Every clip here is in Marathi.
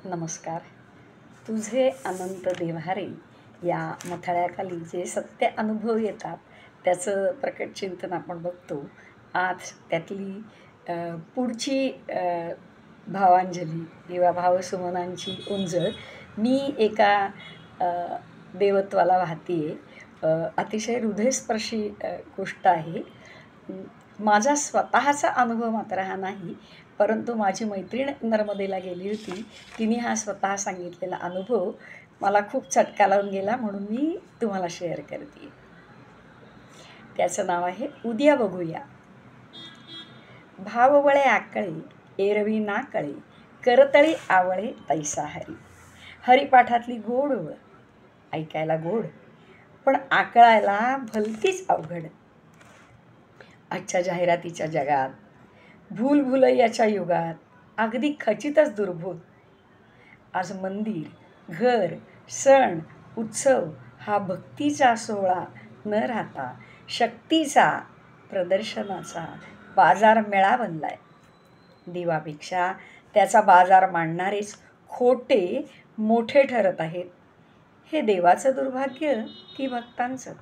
नमस्कार. तुझे अनंत देव्हारे या मथळ्याखाली जे सत्य अनुभव येतात त्याचं प्रकट चिंतन आपण बघतो. आज त्यातली अ, पुढची भावांजली किंवा भावसुमनांची उंजळ मी एका अ, देवत्वाला वाहते. अतिशय हृदयस्पर्शी गोष्ट आहे. अं, माझा स्वतःचा अनुभव मात्र हा नाही, परंतु माझी मैत्रीण नर्मदेला गेली होती. तिने हा स्वतः सांगितलेला अनुभव मला खूप चटका लावून गेला, म्हणून मी तुम्हाला शेअर करते. त्याचं नाव आहे उद्या बघूया. भाववळे आकळे एरवी ना कळे, करतळी आवळे तैसा हरी. हरिपाठातली गोड ओळ ऐकायला गोड, पण आकळायला भलतीच अवघड. आजच्या जाहिरातीच्या जगात, भूलभुलैयाच्या युगात अगदी खचितच दुर्बोध. आज मंदिर, घर, सण, उत्सव हा भक्तीचा सोहळा न राहता शक्तीचा, प्रदर्शनाचा बाजार मेळा बनलाय. देवापेक्षा त्याचा बाजार मांडणारेच खोटे मोठे ठरत आहेत. हे देवाचं दुर्भाग्य की भक्तांचं?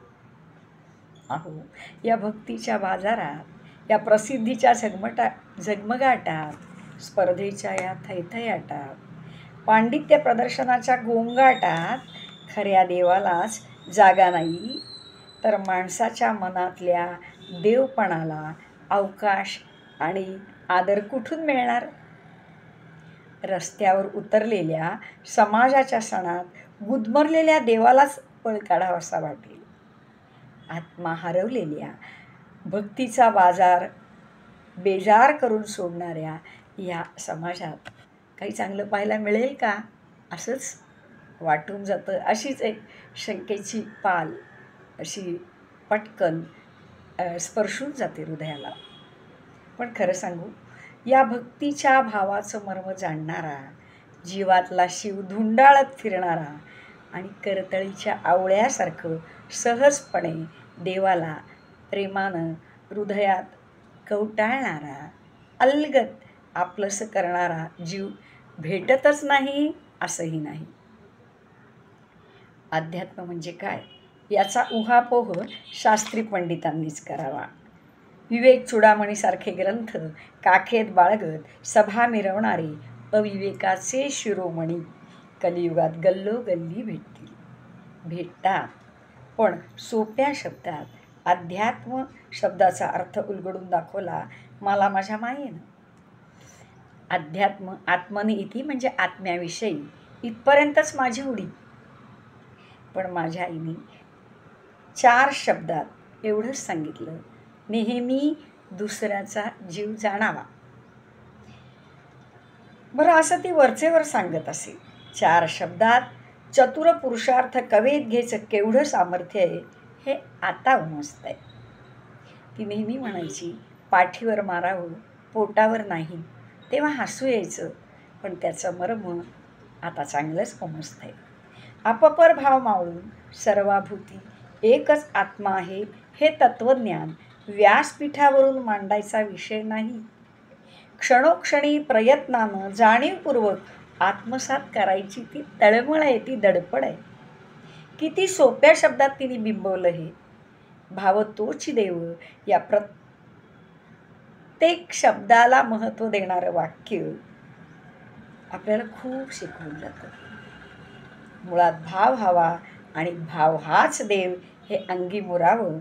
अहो, या भक्तीच्या बाजारात, या प्रसिद्धीच्या झगमगाटात, स्पर्धेच्या या थैथयाटात, पांडित्य प्रदर्शनाच्या गोंगाटात खऱ्या देवालाच जागा नाही, तर माणसाच्या मनातल्या देवपणाला अवकाश आणि आदर कुठून मिळणार? रस्त्यावर उतरलेल्या समाजाच्या सणात गुदमरलेल्या देवालाच पळ काढावासा वाटेल. आत्मा हरवलेल्या, भक्तीचा बाजार बेजार करून सोडणाऱ्या या समाजात काही चांगलं पाहायला मिळेल का, असंच वाटून जातं. अशीच एक शंकेची पाल अशी पटकन स्पर्शून जाते हृदयाला. पण खरं सांगू, या भक्तीच्या भावाचं मर्म जाणणारा, जीवातला शिव धुंडाळत फिरणारा आणि करतळीच्या आवळ्यासारखं सहजपणे देवाला प्रेमानं हृदयात कवटाळणारा, अलगद आपलंसं करणारा जीव भेटतच नाही असंही नाही. अध्यात्म म्हणजे काय याचा उहापोह शास्त्री पंडितांनीच करावा. विवेक चूडामणीसारखे ग्रंथ काखेत बाळगत सभा मिरवणारे अविवेकाचे शिरोमणी कलियुगात गल्लोगल्ली भेटतात. पण सोप्या शब्दात अध्यात्म शब्दाचा अर्थ उलगडून दाखवला मला माझ्या मायेनं. अध्यात्म आत्मनि इति म्हणजे आत्म्याविषयी इथपर्यंतच माझी उडी. पण माझ्या आईने 4 शब्दात एवढंच सांगितलं, नेहमी दुसऱ्याचा जीव जाणावा. बरं, असं ती वरचेवर सांगत असे. 4 शब्दात चतुर पुरुषार्थ कवेत घ्यायचं केवढं सामर्थ्य आहे हे आता उमजतंय. ती नेहमी म्हणायची, पाठीवर मारावं, पोटावर नाही. तेव्हा हसू यायचं, पण त्याचं मर्म आता चांगलंच उमजतंय. अपपर भाव मावळून सर्वाभूती एकच आत्मा आहे हे तत्त्वज्ञान व्यासपीठावरून मांडायचा विषय नाही. क्षणोक्षणी प्रयत्नानं जाणीवपूर्वक आत्मसात करायची ती तळमळ आहे, ती दडपड आहे. किती सोप्या शब्दात तिने बिंबवलं हे. भाव तोच देव या प्रत्येक शब्दाला महत्त्व देणारं वाक्य आपल्याला खूप शिकवून जातं. मुळात भाव हवा आणि भाव हाच देव हे अंगी मुरावं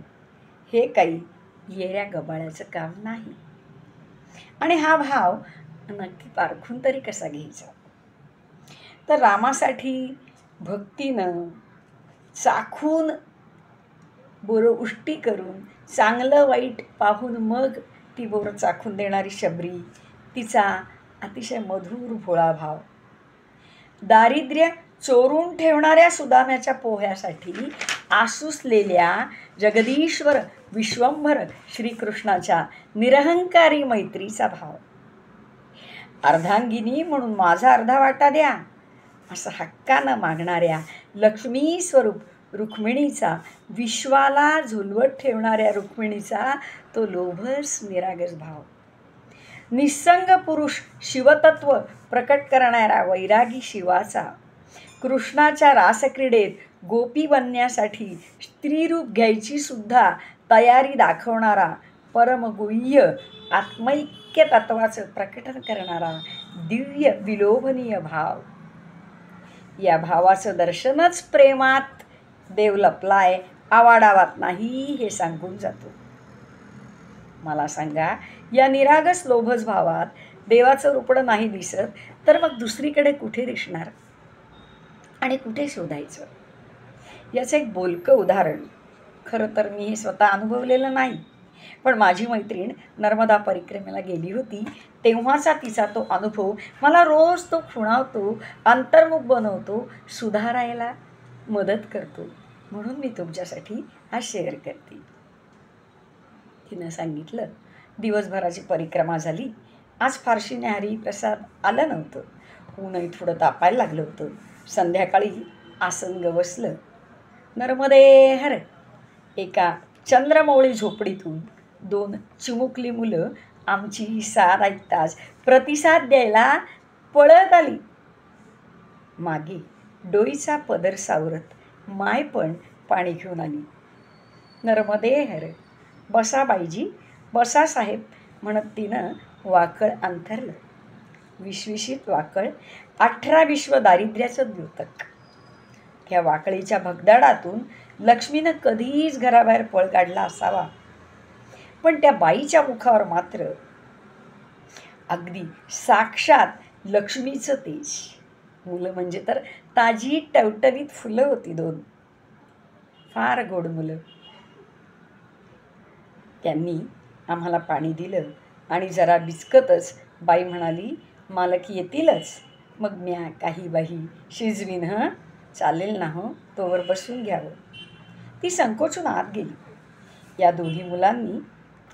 हे काही येऱ्या गबाळ्याचं काम नाही. आणि हा भाव नक्की पारखून तरी कसा घ्यायचा? तर रामासाठी भक्तीनं चाखून, बोरं उष्टी करून, चांगलं वाईट पाहून मग ती बोरं चाखून देणारी शबरी, तिचा अतिशय मधुर भोळा भाव. दारिद्र्य चोरून ठेवणाऱ्या सुदाम्याच्या पोह्यासाठी आसुसलेल्या जगदीश्वर विश्वंभर श्रीकृष्णाच्या निरहंकारी मैत्रीचा भाव. अर्धांगिनी म्हणून माझा अर्धा वाटा द्या असं हक्कानं मागणाऱ्या लक्ष्मी स्वरूप रुक्मिणीचा, विश्वाला झुलवत ठेवणाऱ्या रुक्मिणीचा तो लोभस निरागस भाव. निस्संग पुरुष शिवतत्व प्रकट करणारा वैरागी शिवाचा, कृष्णाच्या रासक्रीडेत गोपी बनण्यासाठी स्त्रीरूप घ्यायची सुद्धा तयारी दाखवणारा, परमगुह्य आत्मैक्य तत्वाचं प्रकटन करणारा दिव्य विलोभनीय भाव. या भावाचं दर्शनच प्रेमात देव लपलाय, आवाडावात नाही हे सांगून जातो. मला सांगा, या निरागस लोभस भावात देवाचं रूपडं नाही दिसत, तर मग दुसरीकडे कुठे दिसणार आणि कुठे शोधायचं? याचं एक बोलकं उदाहरण, खरं तर मी हे स्वतः अनुभवलेलं नाही, पण माझी मैत्रीण नर्मदा परिक्रमेला गेली होती तेव्हाचा तिचा तो अनुभव मला रोज तो खुणावतो, अंतर्मुख बनवतो, सुधारायला मदत करतो. म्हणून मी तुमच्यासाठी आज शेअर करते. तिनं सांगितलं, दिवसभराची परिक्रमा झाली. आज फारशी न्याहारी प्रसाद आलं नव्हतं. ऊनही थोडं तापायला लागलं होतं. संध्याकाळी आसन गवसलं. नर्मदे हर एका चंद्रमौळी झोपडीतून 2 चिमुकली मुलं आमची ही साद ऐकताच प्रतिसाद द्यायला पळत आली. मागे डोईचा पदर सावरत माय पण पाणी घेऊन आली. नर्मदे हर, बसा बाईजी, बसा साहेब म्हणत तिनं वाकळ अंथरलं. विश्विशीत वाकळ, 18 विश्व दारिद्र्याचं द्योतक. त्या वाकळीच्या भगदाडातून लक्ष्मीनं कधीच घराबाहेर पळ काढला असावा, पण त्या बाईच्या मुखावर मात्र अगदी साक्षात लक्ष्मीचं तेज. मुलं म्हणजे तर ताजी टवटवीत फुलं होती 2, फार गोड मुलं. त्यांनी आम्हाला पाणी दिलं आणि जरा बिचकतच बाई म्हणाली, मालक येतीलच, मग म्या काही बाई शिजवीन, हं चालेल ना हो, तोवर बसून घ्यावं. ती संकोचून आत गेली. या दोन्ही मुलांनी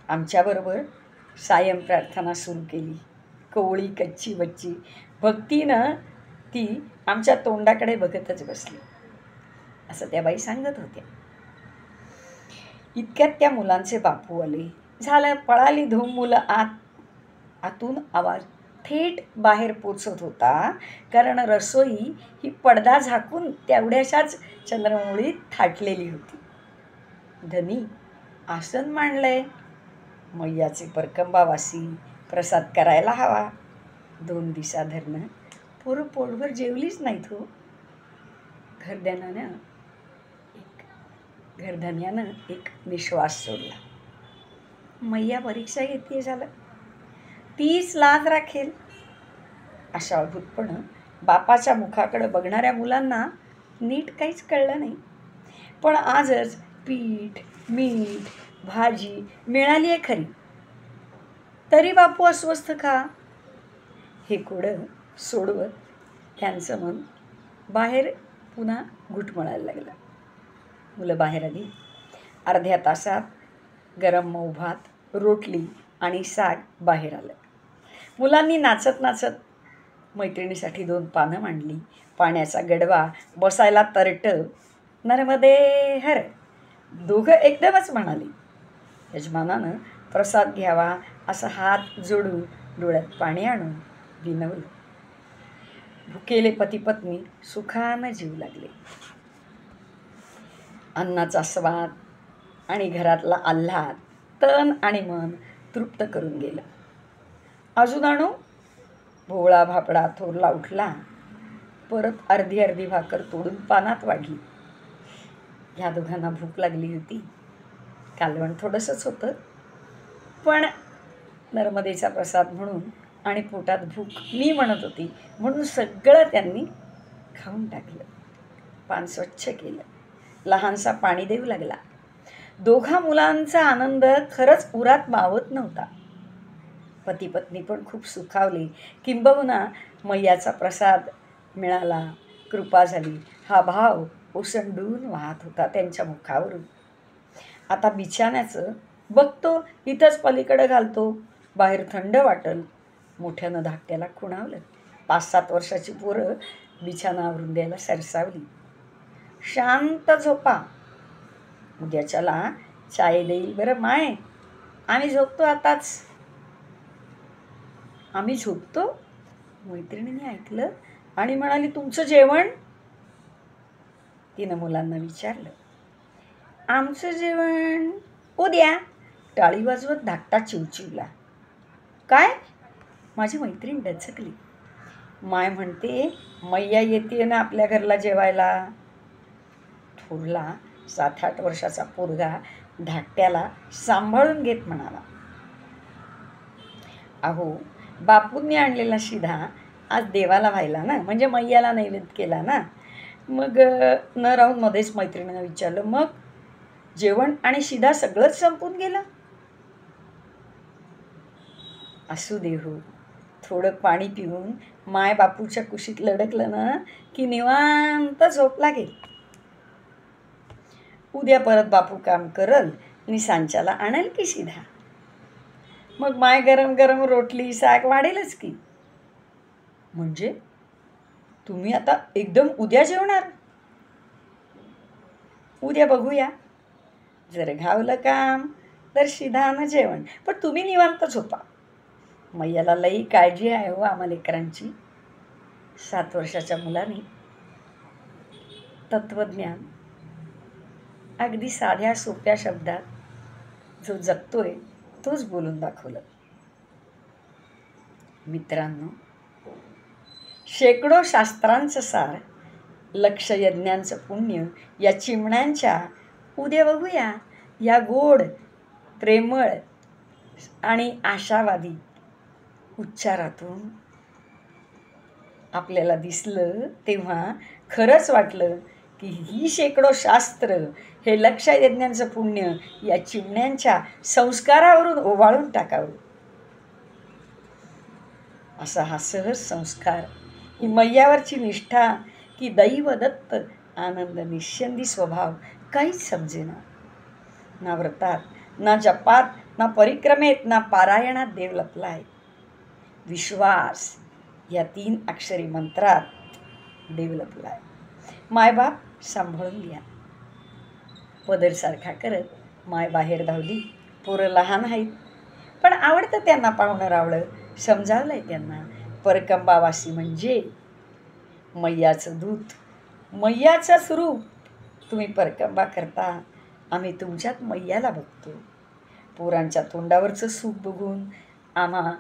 आमच्याबरोबर सायं प्रार्थना सुरू केली. कोवळी कच्ची बच्ची भक्तीनं ती आमच्या तोंडाकडे बघतच बसली, असं त्या बाई सांगत होत्या. इतक्यात त्या मुलांचे बापू आले. झालं, पळाली धूम मुलं आत. आतून आवाज थेट बाहेर पोचत होता, कारण रसोई ही पडदा झाकून तेवढ्याशाच चंद्रमौळीत थाटलेली होती. धनी आसन मांडलंय, मैयाचे परकंबावासी प्रसाद करायला हवा. 2 दिवसाधरनं पोरं पोटभर जेवलीच नाहीत हो. घरधन्यानं एक निश्वास सोडला. मैया परीक्षा घेते झालं, 30 लाज राखेल. अशा अद्भुतपणं बापाच्या मुखाकडे बघणाऱ्या मुलांना नीट काहीच कळलं नाही. पण आजच पीठ मीठ भाजी मिळाली आहे खरी, तरी बापू अस्वस्थ का? हे कोडं सोडवत त्यांचं मन बाहेर पुन्हा घुटमळायला लागलं. मुलं बाहेर आली. अर्ध्या तासात गरम मऊ भात, रोटली आणि साग बाहेर आलं. मुलांनी नाचत नाचत मैत्रिणीसाठी 2 पानं मांडली. पाण्याचा गडवा, बसायला तरटं. नर्मदे हर, दोघं एकदमच म्हणाली. यजमानानं प्रसाद घ्यावा असा हात जोडून डोळ्यात पाणी आणून विनवलं. भुकेले पतिपत्नी सुखानं जीव लागले. अन्नाचा स्वाद आणि घरातला आल्हाद तन आणि मन तृप्त करून गेलं. अजून आणू? भोवळा भापडा थोरला उठला. परत अर्धी भाकर तोडून पानात वाढली. ह्या दोघांना भूक लागली होती. कालवण थोडंसंच होतं, पण नर्मदेचा प्रसाद म्हणून आणि पोटात भूक मी म्हणत होती म्हणून सगळं त्यांनी खाऊन टाकलं. पान स्वच्छ केलं. लहानसा पाणी देऊ लागला. दोघा मुलांचा आनंद खरंच उरात मावत नव्हता. पती पत्नी पण खूप सुखावले. किंबहुना मैयाचा प्रसाद मिळाला, कृपा झाली, हा भाव ओसंडून वाहत होता त्यांच्या मुखावरून. आता बिछाण्याचं बघतो, इथंच पलीकडे घालतो, बाहेर थंड वाटल. मोठ्यानं धाकट्याला खुणावलं. 5-7 वर्षाची पोरं बिछाना आवरून द्यायला सरसावली. शांत झोपा, उद्याच्याला चाय देईल बरं माय, आम्ही झोपतो आताच. आम्ही झोपतो. मैत्रिणीने ऐकलं आणि म्हणाली, तुमचं जेवण? तिनं मुलांना विचारलं. आमचं जेवण उद्या, टाळी वाजवत धाकटा चिवचिवला. काय? माझी मैत्रीण डचकली. माय म्हणते, मैया येते ना आपल्या घरला जेवायला. थोरला 7-8 वर्षाचा पोरगा धाकट्याला सांभाळून घेत म्हणाला, अहो बापूंनी आणलेला शिधा आज देवाला व्हायला ना, म्हणजे मैयाला नैवेद्य केला ना. मग न राहून मध्येच मैत्रिणीनं विचारलं, मग जेवण आणि शिधा सगळंच संपून गेलं? असू दे हो, थोडं पाणी पिऊन माय बापूच्या कुशीत लडकलं ना की निवांत झोप लागेल. उद्या परत बापू काम करल आणि सांच्याला आणेल की शिधा. मग माय गरम गरम रोटली साग वाढेलच की. म्हणजे तुम्ही आता एकदम उद्या जेवणार? उद्या बघूया, जर घावलं काम तर शिधानं जेवण, पण तुम्ही निवांत झोपा. मैयाला लई काळजी आहे हो आम्हा लेकरांची. 7 वर्षाच्या मुलाने तत्वज्ञान अगदी साध्या सोप्या शब्दात जो जगतोय तोच बोलून दाखवलं. मित्रांनो, शेकडो शास्त्रांचं सार, लक्ष यज्ञांचं पुण्य या चिमण्यांच्या उद्या बघूया या गोड, प्रेमळ आणि आशावादी उच्चारातून आपल्याला दिसलं तेव्हा खरंच वाटलं की ही शेकडो शास्त्र, हे लक्ष यज्ञांचं पुण्य या चिमण्यांच्या संस्कारावरून ओवाळून टाकावं. असा हा सहज संस्कार, ही मैयावरची निष्ठा, की दैवदत्त आनंद निश्चंदी स्वभाव काहीच समजेना. ना व्रतात, ना जपात, ना परिक्रमेत, ना पारायणात देव लपलाय. विश्वास या 3 अक्षरी मंत्रात देव लपलाय. मायबाप सांभाळून घ्या. पदरसारखा करत माय बाहेर धावली. पोरं लहान आहेत, पण आवडतं त्यांना पाहुणं रावळं. समजावलंय त्यांना, परकंबावासी म्हणजे मैयाचं दूत, मैयाचं स्वरूप. तुम्ही परकंबा करता, आम्ही तुमच्यात मैयाला बघतो. पोरांच्या तोंडावरचं सुख बघून आम्हा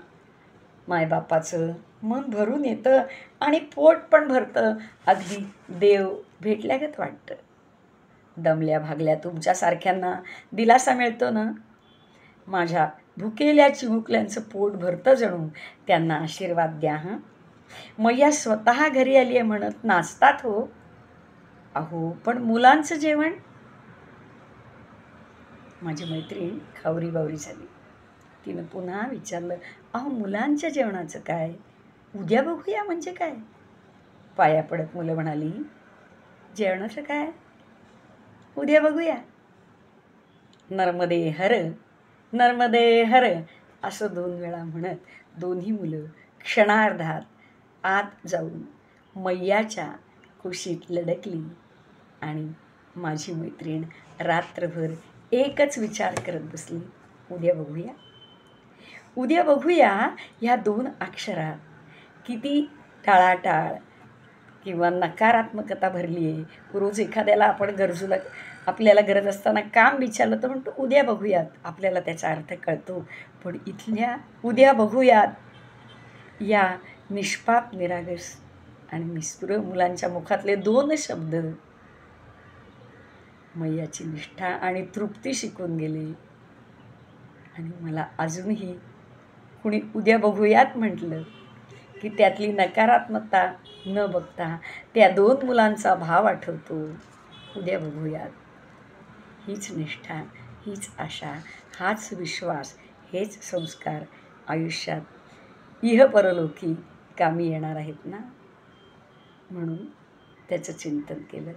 मायबापाचं मन भरून येतं आणि पोट पण भरतं. अगदी देव भेटल्यागत वाटतं. दमल्या भागल्या तुमच्यासारख्यांना दिलासा मिळतो ना. माझ्या भुकेल्या चिमुकल्यांचं पोट भरतं जणू. त्यांना आशीर्वाद द्या हं. मैया स्वतः घरी आली आहे म्हणत नाचतात हो. अहो पण मुलांचं जेवण? माझी मैत्रीण खावरी बावरी झाली. तिनं पुन्हा विचारलं, अहो मुलांच्या जेवणाचं काय? उद्या बघूया म्हणजे काय? पाया पडत मुलं म्हणाली, जेवणाचं काय? उद्या बघूया. नर्मदे हर, नर्मदे हर असं 2 वेळा म्हणत दोन्ही मुलं क्षणार्धात आत जाऊन मैयाच्या कुशीत लडकली. आणि माझी मैत्रीण रात्रभर एकच विचार करत बसली, उद्या बघूया. उद्या बघूया ह्या 2 अक्षरात किती टाळाटाळ किंवा नकारात्मकता भरली आहे. रोज एखाद्याला आपण गरजूला, आपल्याला गरज असताना काम विचारलं तर म्हणतो उद्या बघूयात, आपल्याला त्याचा अर्थ कळतो. पण इथल्या उद्या बघूयात या निष्पाप, निरागस आणि निष्ठुर मुलांच्या मुखातले 2 शब्द मैयाची निष्ठा आणि तृप्ती शिकून गेले. आणि मला अजूनही कुणी उद्या बघूयात म्हटलं की त्यातली नकारात्मकता न बघता त्या 2 मुलांचा भाव आठवतो. उद्या बघूयात. हीच निष्ठा, हीच आशा, हाच विश्वास, हेच संस्कार आयुष्यात इह परलोकी कामी येणार आहेत ना. म्हणून त्याचं चिंतन केलं.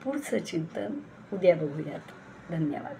पुढचं चिंतन उद्या बघूयात. धन्यवाद.